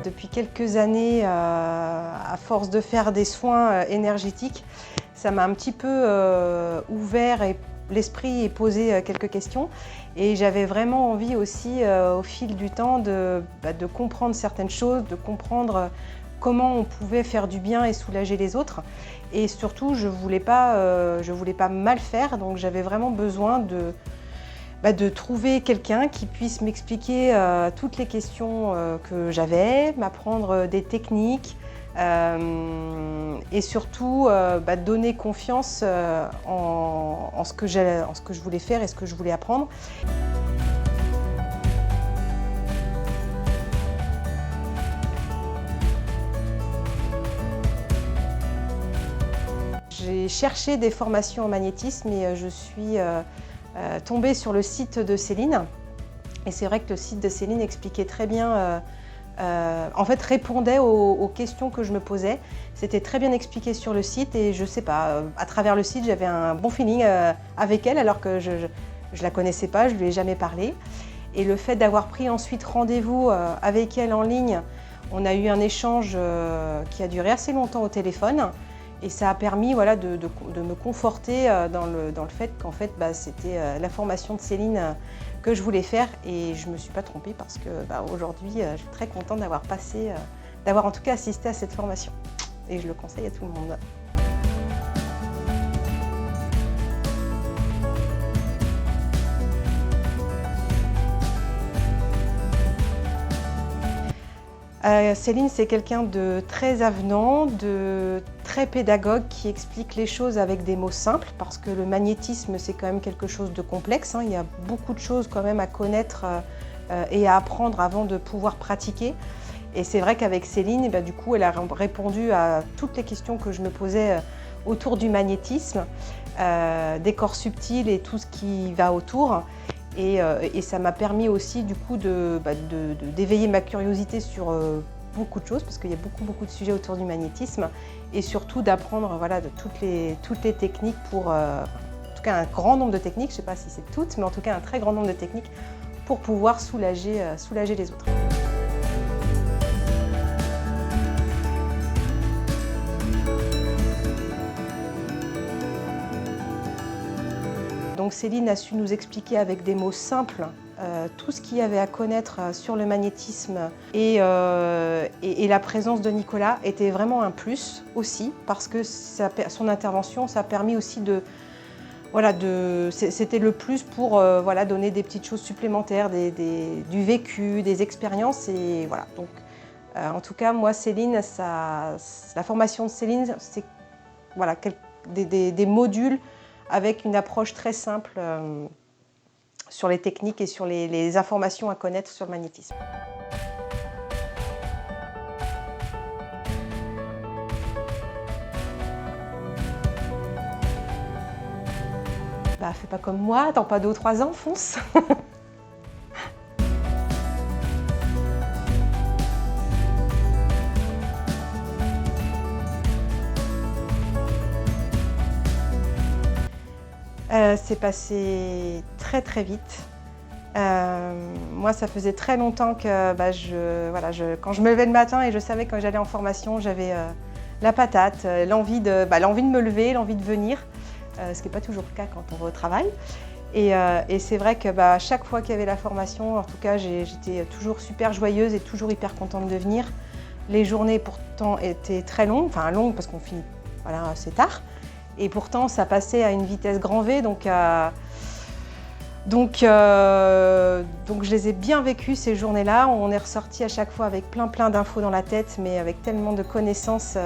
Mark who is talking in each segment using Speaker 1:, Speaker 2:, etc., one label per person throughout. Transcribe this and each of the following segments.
Speaker 1: Depuis quelques années, à force de faire des soins énergétiques, ça m'a un petit peu ouvert l'esprit et posé quelques questions. Et j'avais vraiment envie aussi, au fil du temps, de comprendre certaines choses, de comprendre comment on pouvait faire du bien et soulager les autres. Et surtout, je voulais pas mal faire, donc j'avais vraiment besoin de trouver quelqu'un qui puisse m'expliquer toutes les questions que j'avais, m'apprendre des techniques et surtout donner confiance en ce que je voulais faire et ce que je voulais apprendre. J'ai cherché des formations en magnétisme et je suis tombée sur le site de Céline. Et c'est vrai que le site de Céline expliquait très bien, en fait répondait aux questions que je me posais. C'était très bien expliqué sur le site et je sais pas, à travers le site j'avais un bon feeling avec elle alors que je la connaissais pas, je lui ai jamais parlé. Et le fait d'avoir pris ensuite rendez-vous avec elle en ligne, on a eu un échange qui a duré assez longtemps au téléphone. Et ça a permis voilà, de me conforter dans le fait qu'en fait, c'était la formation de Céline que je voulais faire et je ne me suis pas trompée parce que aujourd'hui, je suis très contente d'avoir en tout cas assisté à cette formation. Et je le conseille à tout le monde. Céline, c'est quelqu'un de très avenant, de très pédagogue qui explique les choses avec des mots simples parce que le magnétisme, c'est quand même quelque chose de complexe. Il y a beaucoup de choses quand même à connaître et à apprendre avant de pouvoir pratiquer. Et c'est vrai qu'avec Céline, du coup, elle a répondu à toutes les questions que je me posais autour du magnétisme, des corps subtils et tout ce qui va autour. Et ça m'a permis aussi du coup d'éveiller ma curiosité sur beaucoup de choses parce qu'il y a beaucoup de sujets autour du magnétisme et surtout d'apprendre voilà, de toutes les techniques pour, en tout cas un grand nombre de techniques, je ne sais pas si c'est toutes, mais en tout cas un très grand nombre de techniques pour pouvoir soulager les autres. Donc Céline a su nous expliquer avec des mots simples tout ce qu'il y avait à connaître sur le magnétisme et la présence de Nicolas était vraiment un plus aussi parce que son intervention, ça a permis aussi c'était le plus pour donner des petites choses supplémentaires, du vécu, des expériences et voilà. Donc en tout cas moi Céline, la formation de Céline, c'est voilà, des modules avec une approche très simple sur les techniques et sur les informations à connaître sur le magnétisme. Fais pas comme moi, attends pas 2 ou 3 ans, fonce. C'est passé très vite. Moi, ça faisait très longtemps que quand je me levais le matin et je savais que quand j'allais en formation, j'avais la patate, l'envie de me lever, l'envie de venir, ce qui n'est pas toujours le cas quand on va au travail. Et c'est vrai que chaque fois qu'il y avait la formation, en tout cas, j'étais toujours super joyeuse et toujours hyper contente de venir. Les journées pourtant étaient très longues, enfin longues parce qu'on finit assez tard. Et pourtant, ça passait à une vitesse grand V, donc je les ai bien vécues ces journées-là. On est ressorti à chaque fois avec plein d'infos dans la tête, mais avec tellement de connaissances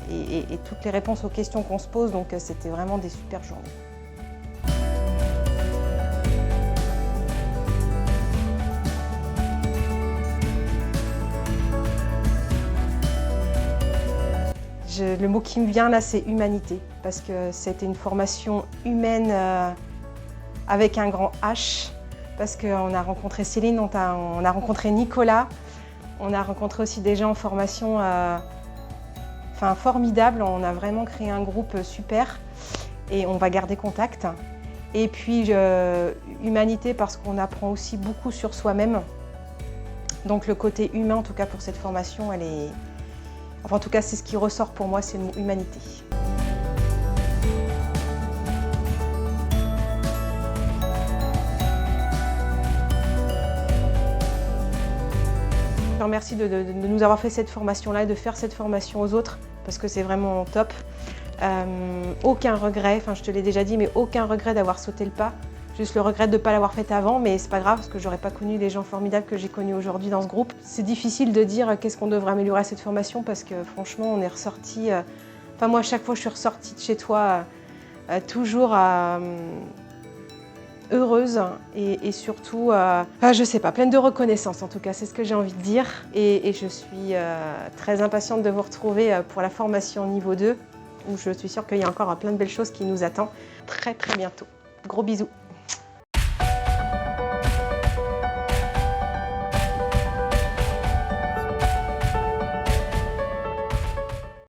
Speaker 1: et toutes les réponses aux questions qu'on se pose, donc c'était vraiment des super journées. Le mot qui me vient là, c'est humanité, parce que c'était une formation humaine avec un grand H, parce qu'on a rencontré Céline, on a rencontré Nicolas, on a rencontré aussi des gens en formation formidables, on a vraiment créé un groupe super et on va garder contact. Et puis humanité parce qu'on apprend aussi beaucoup sur soi-même. Donc le côté humain, en tout cas pour cette formation, elle est... Enfin, en tout cas, c'est ce qui ressort pour moi, c'est le mot humanité. Je remercie de nous avoir fait cette formation-là et de faire cette formation aux autres, parce que c'est vraiment top. Aucun regret, enfin je te l'ai déjà dit, mais aucun regret d'avoir sauté le pas. Juste le regret de ne pas l'avoir fait avant, mais c'est pas grave, parce que j'aurais pas connu les gens formidables que j'ai connus aujourd'hui dans ce groupe. C'est difficile de dire qu'est-ce qu'on devrait améliorer à cette formation, parce que franchement, on est ressorti... Enfin moi, à chaque fois, je suis ressortie de chez toi toujours... heureuse et surtout, je sais pas, pleine de reconnaissance en tout cas, c'est ce que j'ai envie de dire. Et je suis très impatiente de vous retrouver pour la formation niveau 2, où je suis sûre qu'il y a encore plein de belles choses qui nous attendent très bientôt. Gros bisous.